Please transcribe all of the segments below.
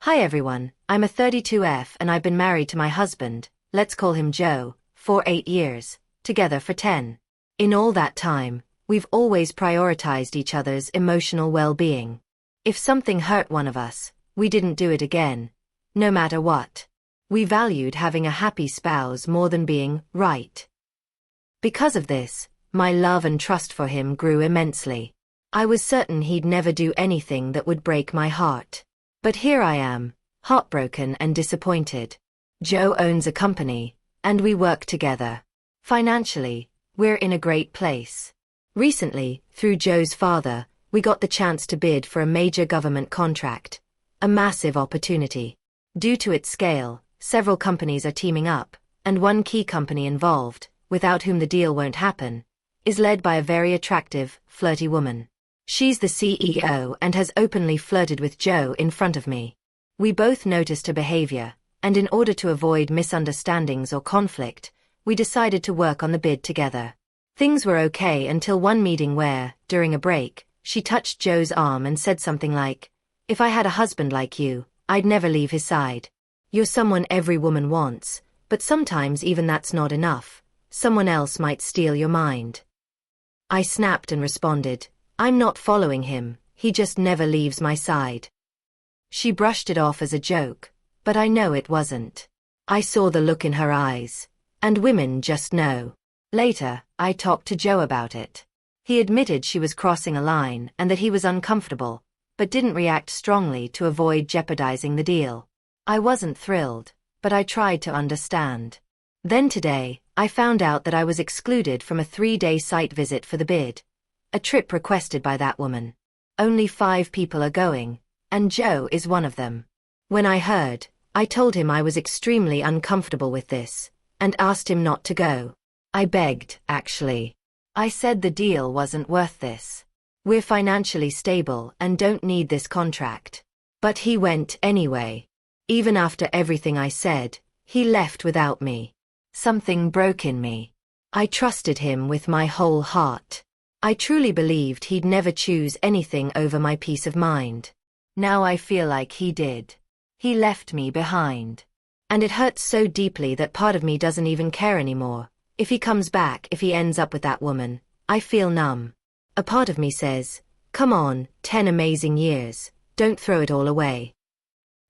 Hi everyone, I'm a 32F and I've been married to my husband, let's call him Joe, for 8 years, together for 10. In all that time, we've always prioritized each other's emotional well-being. If something hurt one of us, we didn't do it again, no matter what. We valued having a happy spouse more than being right. Because of this, my love and trust for him grew immensely. I was certain he'd never do anything that would break my heart. But here I am, heartbroken and disappointed. Joe owns a company, and we work together. Financially, we're in a great place. Recently, through Joe's father, we got the chance to bid for a major government contract. A massive opportunity. Due to its scale, several companies are teaming up, and one key company involved, without whom the deal won't happen, is led by a very attractive, flirty woman. She's the CEO and has openly flirted with Joe in front of me. We both noticed her behavior, and in order to avoid misunderstandings or conflict, we decided to work on the bid together. Things were okay until one meeting where, during a break, she touched Joe's arm and said something like, "If I had a husband like you, I'd never leave his side. You're someone every woman wants, but sometimes even that's not enough. Someone else might steal your mind." I snapped and responded, "I'm not following him, he just never leaves my side." She brushed it off as a joke, but I know it wasn't. I saw the look in her eyes, and women just know. Later, I talked to Joe about it. He admitted she was crossing a line and that he was uncomfortable, but didn't react strongly to avoid jeopardizing the deal. I wasn't thrilled, but I tried to understand. Then today, I found out that I was excluded from a 3-day site visit for the bid. A trip requested by that woman. Only 5 people are going, and Joe is one of them. When I heard, I told him I was extremely uncomfortable with this, and asked him not to go. I begged, actually. I said the deal wasn't worth this. We're financially stable and don't need this contract. But he went anyway. Even after everything I said, he left without me. Something broke in me. I trusted him with my whole heart. I truly believed he'd never choose anything over my peace of mind. Now I feel like he did. He left me behind. And it hurts so deeply that part of me doesn't even care anymore. If he comes back, if he ends up with that woman, I feel numb. A part of me says, come on, 10 amazing years, don't throw it all away.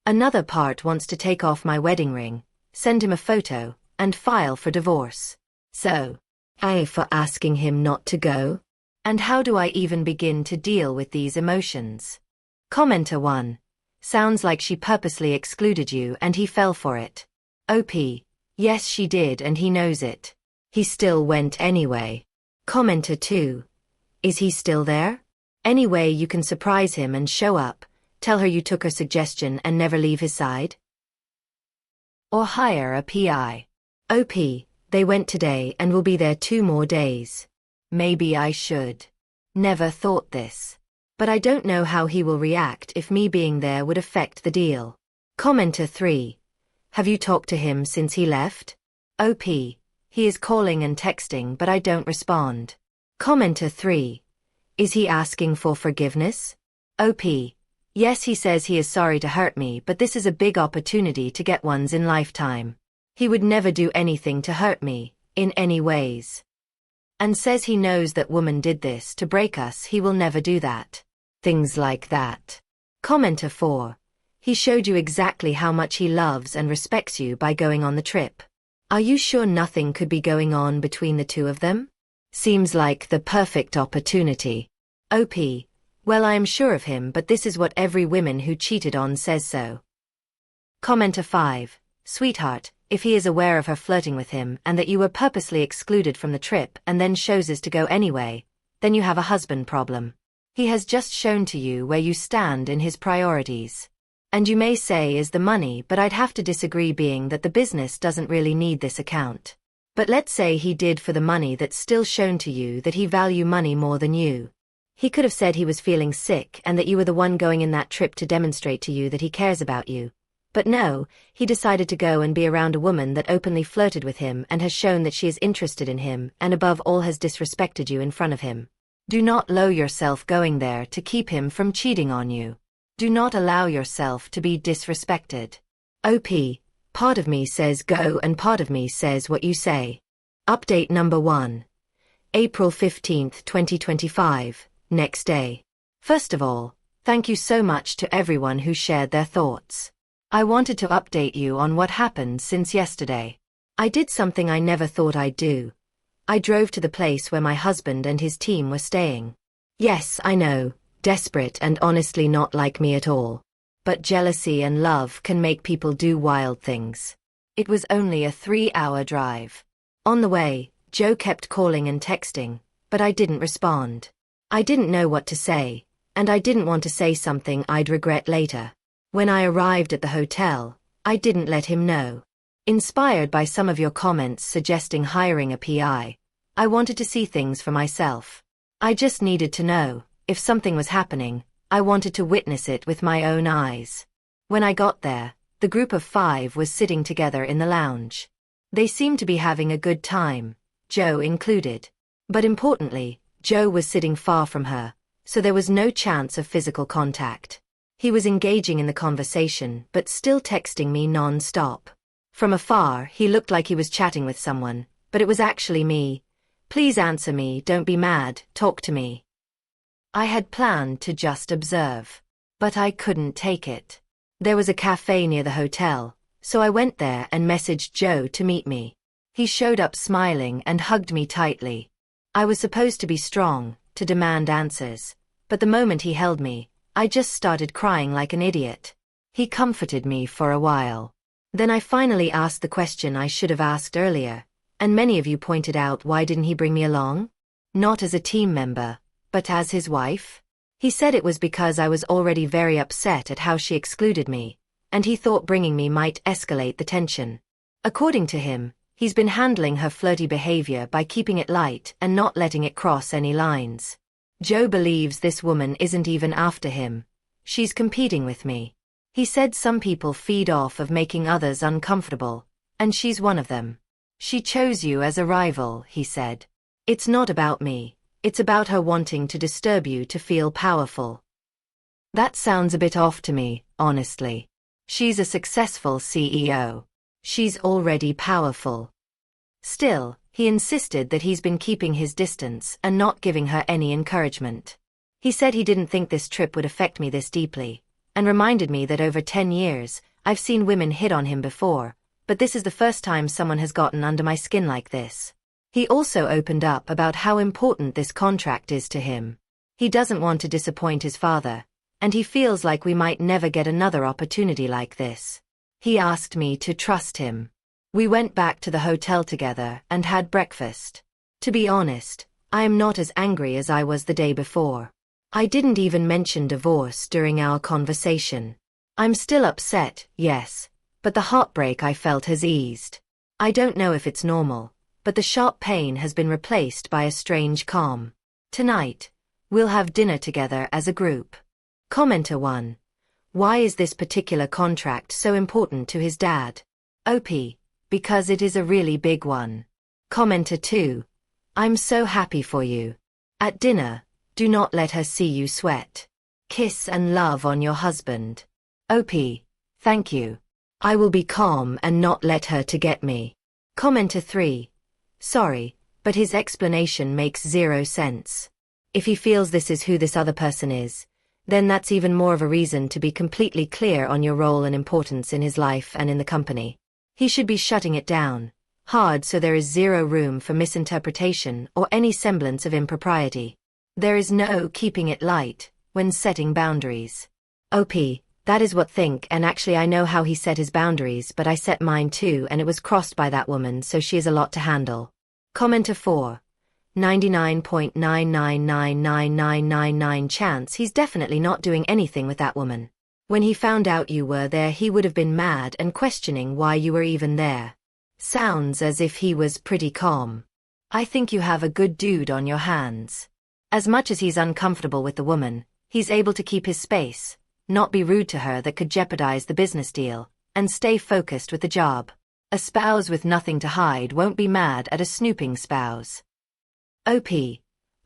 Another part wants to take off my wedding ring, send him a photo, and file for divorce. So, for asking him not to go? And how do I even begin to deal with these emotions? Commenter 1. Sounds like she purposely excluded you and he fell for it. OP. Yes, she did and he knows it. He still went anyway. Commenter 2. Is he still there? Any way you can surprise him and show up, tell her you took her suggestion and never leave his side? Or hire a PI. OP. They went today and will be there 2 more days. Maybe I should. Never thought this. But I don't know how he will react if me being there would affect the deal. Commenter 3. Have you talked to him since he left? OP. He is calling and texting but I don't respond. Commenter 3. Is he asking for forgiveness? OP. Yes, he says he is sorry to hurt me but this is a big opportunity to get once in lifetime. He would never do anything to hurt me, in any ways. And says he knows that woman did this to break us, he will never do that. Things like that. Commenter 4. He showed you exactly how much he loves and respects you by going on the trip. Are you sure nothing could be going on between the two of them? Seems like the perfect opportunity. OP. Well, I am sure of him but this is what every woman who cheated on says so. Commenter 5. Sweetheart, if he is aware of her flirting with him and that you were purposely excluded from the trip and then chooses to go anyway, then you have a husband problem. He has just shown to you where you stand in his priorities. And you may say is the money, but I'd have to disagree being that the business doesn't really need this account. But let's say he did for the money, that's still shown to you that he value money more than you. He could have said he was feeling sick and that you were the one going in that trip to demonstrate to you that he cares about you. But no, he decided to go and be around a woman that openly flirted with him and has shown that she is interested in him and above all has disrespected you in front of him. Do not lower yourself going there to keep him from cheating on you. Do not allow yourself to be disrespected. OP, part of me says go and part of me says what you say. Update number 1. April 15th, 2025, next day. First of all, thank you so much to everyone who shared their thoughts. I wanted to update you on what happened since yesterday. I did something I never thought I'd do. I drove to the place where my husband and his team were staying. Yes, I know, desperate and honestly not like me at all. But jealousy and love can make people do wild things. It was only a 3-hour drive. On the way, Joe kept calling and texting, but I didn't respond. I didn't know what to say, and I didn't want to say something I'd regret later. When I arrived at the hotel, I didn't let him know. Inspired by some of your comments suggesting hiring a PI, I wanted to see things for myself. I just needed to know, if something was happening, I wanted to witness it with my own eyes. When I got there, the group of 5 was sitting together in the lounge. They seemed to be having a good time, Joe included. But importantly, Joe was sitting far from her, so there was no chance of physical contact. He was engaging in the conversation but still texting me non-stop. From afar, he looked like he was chatting with someone, but it was actually me. Please answer me, don't be mad, talk to me. I had planned to just observe. But I couldn't take it. There was a cafe near the hotel, so I went there and messaged Joe to meet me. He showed up smiling and hugged me tightly. I was supposed to be strong, to demand answers, but the moment he held me, I just started crying like an idiot. He comforted me for a while. Then I finally asked the question I should have asked earlier, and many of you pointed out why didn't he bring me along? Not as a team member, but as his wife? He said it was because I was already very upset at how she excluded me, and he thought bringing me might escalate the tension. According to him, he's been handling her flirty behavior by keeping it light and not letting it cross any lines. Joe believes this woman isn't even after him. She's competing with me. He said some people feed off of making others uncomfortable, and she's one of them. She chose you as a rival, he said. It's not about me. It's about her wanting to disturb you to feel powerful. That sounds a bit off to me, honestly. She's a successful CEO. She's already powerful. Still, he insisted that he's been keeping his distance and not giving her any encouragement. He said he didn't think this trip would affect me this deeply, and reminded me that over 10 years, I've seen women hit on him before, but this is the first time someone has gotten under my skin like this. He also opened up about how important this contract is to him. He doesn't want to disappoint his father, and he feels like we might never get another opportunity like this. He asked me to trust him. We went back to the hotel together and had breakfast. To be honest, I am not as angry as I was the day before. I didn't even mention divorce during our conversation. I'm still upset, yes, but the heartbreak I felt has eased. I don't know if it's normal, but the sharp pain has been replaced by a strange calm. Tonight, we'll have dinner together as a group. Commenter 1. Why is this particular contract so important to his dad? OP. Because it is a really big one. Commenter 2. I'm so happy for you. At dinner, do not let her see you sweat. Kiss and love on your husband. OP. Thank you. I will be calm and not let her to get me. Commenter 3. Sorry, but his explanation makes 0 sense. If he feels this is who this other person is, then that's even more of a reason to be completely clear on your role and importance in his life and in the company. He should be shutting it down hard so there is 0 room for misinterpretation or any semblance of impropriety. There is no keeping it light when setting boundaries. OP, that is what think, and actually I know how he set his boundaries, but I set mine too and it was crossed by that woman, so she has a lot to handle. Commenter 4. 99.999999 chance he's definitely not doing anything with that woman. When he found out you were there, he would have been mad and questioning why you were even there. Sounds as if he was pretty calm. I think you have a good dude on your hands. As much as he's uncomfortable with the woman, he's able to keep his space, not be rude to her that could jeopardize the business deal, and stay focused with the job. A spouse with nothing to hide won't be mad at a snooping spouse. OP.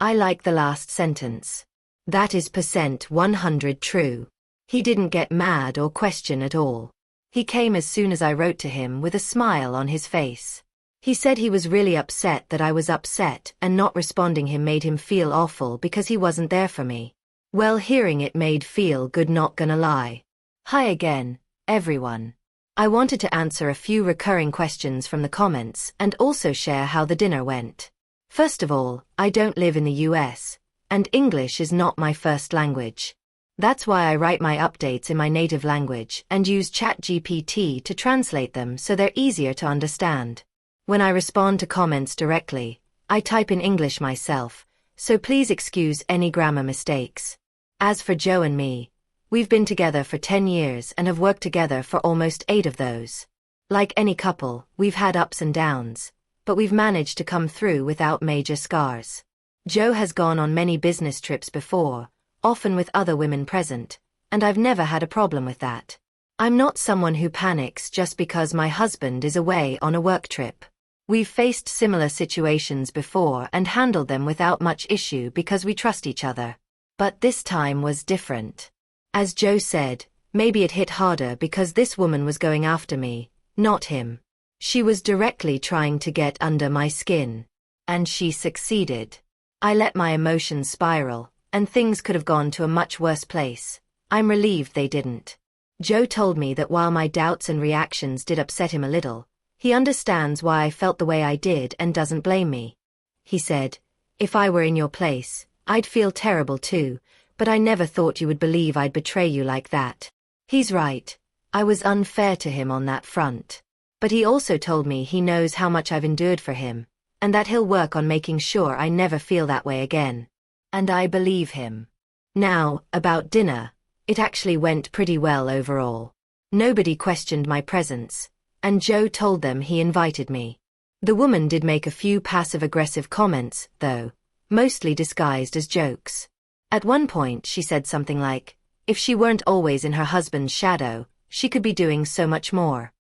I like the last sentence. That is %100 true. He didn't get mad or question at all. He came as soon as I wrote to him with a smile on his face. He said he was really upset that I was upset and not responding him made him feel awful because he wasn't there for me. Well, hearing it made feel good, not gonna lie. Hi again, everyone. I wanted to answer a few recurring questions from the comments and also share how the dinner went. First of all, I don't live in the US, and English is not my first language. That's why I write my updates in my native language and use ChatGPT to translate them so they're easier to understand. When I respond to comments directly, I type in English myself, so please excuse any grammar mistakes. As for Joe and me, we've been together for 10 years and have worked together for almost 8 of those. Like any couple, we've had ups and downs, but we've managed to come through without major scars. Joe has gone on many business trips before, often with other women present, and I've never had a problem with that. I'm not someone who panics just because my husband is away on a work trip. We've faced similar situations before and handled them without much issue because we trust each other. But this time was different. As Joe said, maybe it hit harder because this woman was going after me, not him. She was directly trying to get under my skin. And she succeeded. I let my emotions spiral, and things could have gone to a much worse place. I'm relieved they didn't. Joe told me that while my doubts and reactions did upset him a little, he understands why I felt the way I did and doesn't blame me. He said, "If I were in your place, I'd feel terrible too, but I never thought you would believe I'd betray you like that." He's right. I was unfair to him on that front. But he also told me he knows how much I've endured for him, and that he'll work on making sure I never feel that way again. And I believe him. Now, about dinner, it actually went pretty well overall. Nobody questioned my presence, and Joe told them he invited me. The woman did make a few passive-aggressive comments, though, mostly disguised as jokes. At one point she said something like, if she weren't always in her husband's shadow, she could be doing so much more.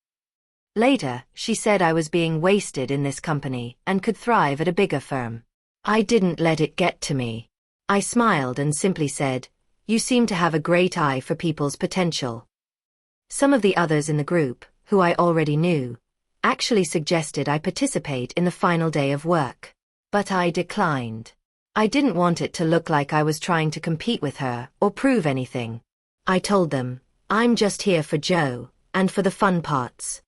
Later, she said I was being wasted in this company and could thrive at a bigger firm. I didn't let it get to me. I smiled and simply said, "You seem to have a great eye for people's potential." Some of the others in the group, who I already knew, actually suggested I participate in the final day of work. But I declined. I didn't want it to look like I was trying to compete with her or prove anything. I told them, I'm just here for Joe, and for the fun parts.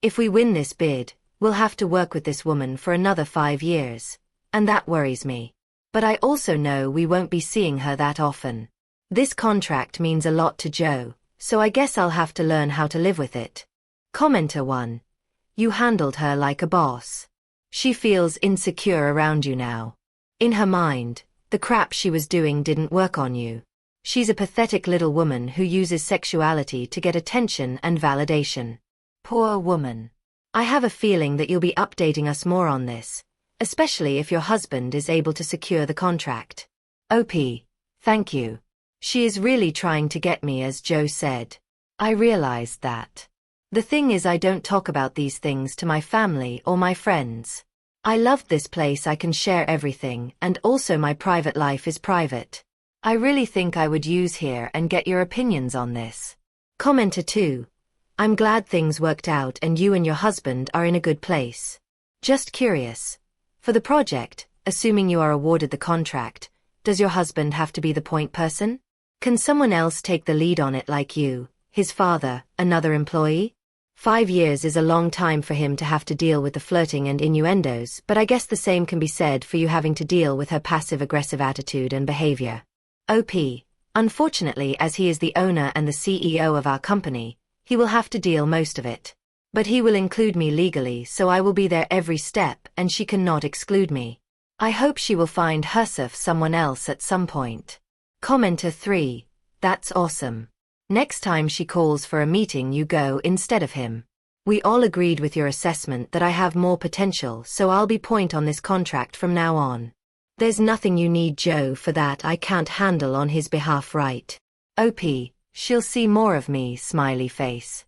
If we win this bid, we'll have to work with this woman for another 5 years, and that worries me. But I also know we won't be seeing her that often. This contract means a lot to Joe, so I guess I'll have to learn how to live with it. Commenter 1. You handled her like a boss. She feels insecure around you now. In her mind, the crap she was doing didn't work on you. She's a pathetic little woman who uses sexuality to get attention and validation. Poor woman. I have a feeling that you'll be updating us more on this, especially if your husband is able to secure the contract. OP. Thank you. She is really trying to get me, as Joe said. I realized that. The thing is, I don't talk about these things to my family or my friends. I loved this place. I can share everything, and also my private life is private. I really think I would use here and get your opinions on this. Commenter 2. I'm glad things worked out and you and your husband are in a good place. Just curious. For the project, assuming you are awarded the contract, does your husband have to be the point person? Can someone else take the lead on it like you, his father, another employee? 5 years is a long time for him to have to deal with the flirting and innuendos, but I guess the same can be said for you having to deal with her passive-aggressive attitude and behavior. OP. Unfortunately, as he is the owner and the CEO of our company, he will have to deal most of it. But he will include me legally, so I will be there every step and she cannot exclude me. I hope she will find herself someone else at some point. Commenter 3. That's awesome. Next time she calls for a meeting, you go instead of him. We all agreed with your assessment that I have more potential, so I'll be point on this contract from now on. There's nothing you need Joe for that I can't handle on his behalf, right? OP. She'll see more of me, smiley face.